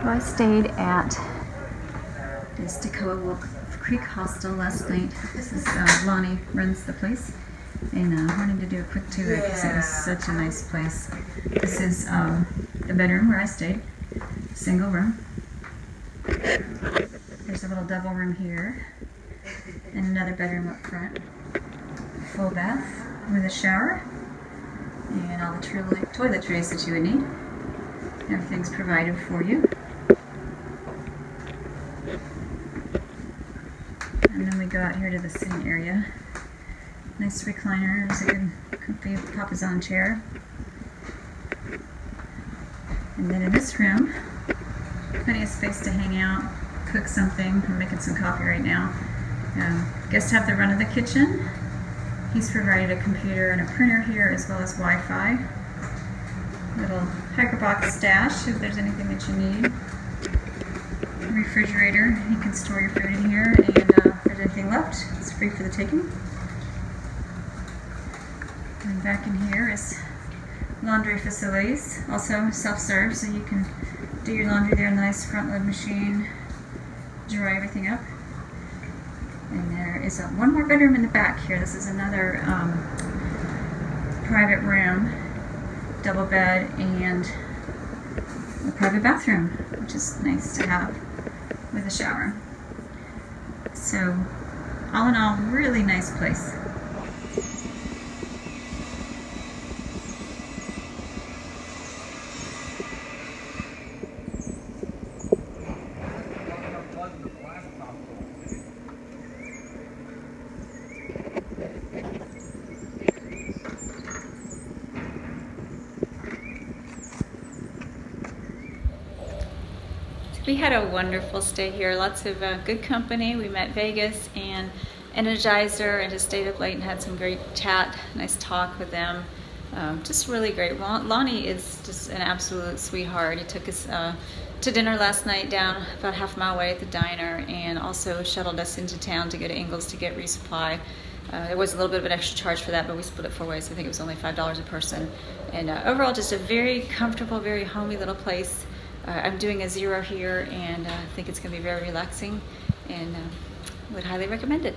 Well, I stayed at the Stecoah Creek Hostel last night. This is Lonnie runs the place, and I wanted to do a quick tour because it was such a nice place. This is the bedroom where I stayed, single room. There's a little double room here, and another bedroom up front. Full bath with a shower, and all the toiletries that you would need. Everything's provided for you. And then we go out here to the sitting area. Nice recliner. There's a good comfy Papa's-on chair. And then in this room, plenty of space to hang out, cook something. I'm making some coffee right now. Guests have the run of the kitchen. He's provided a computer and a printer here, as well as Wi-Fi. Little hiker box stash if there's anything that you need. Refrigerator, you can store your food in here, and if there's anything left, it's free for the taking. And back in here is laundry facilities, also self-serve, so you can do your laundry there in the nice front-load machine, dry everything up. And there is one more bedroom in the back here. This is another private room, double bed, and a private bathroom, which is nice to have with a shower. So, all in all, really nice place. We had a wonderful stay here, lots of good company. We met Vegas and Energizer and just stayed up late and had some great chat, nice talk with them. Just really great. Lonnie is just an absolute sweetheart. He took us to dinner last night down about half a mile away at the diner, and also shuttled us into town to go to Ingles to get resupply. There was a little bit of an extra charge for that, but we split it 4 ways. I think it was only $5 a person. And overall, just a very comfortable, very homey little place. I'm doing a 0 here, and I think it's going to be very relaxing, and would highly recommend it.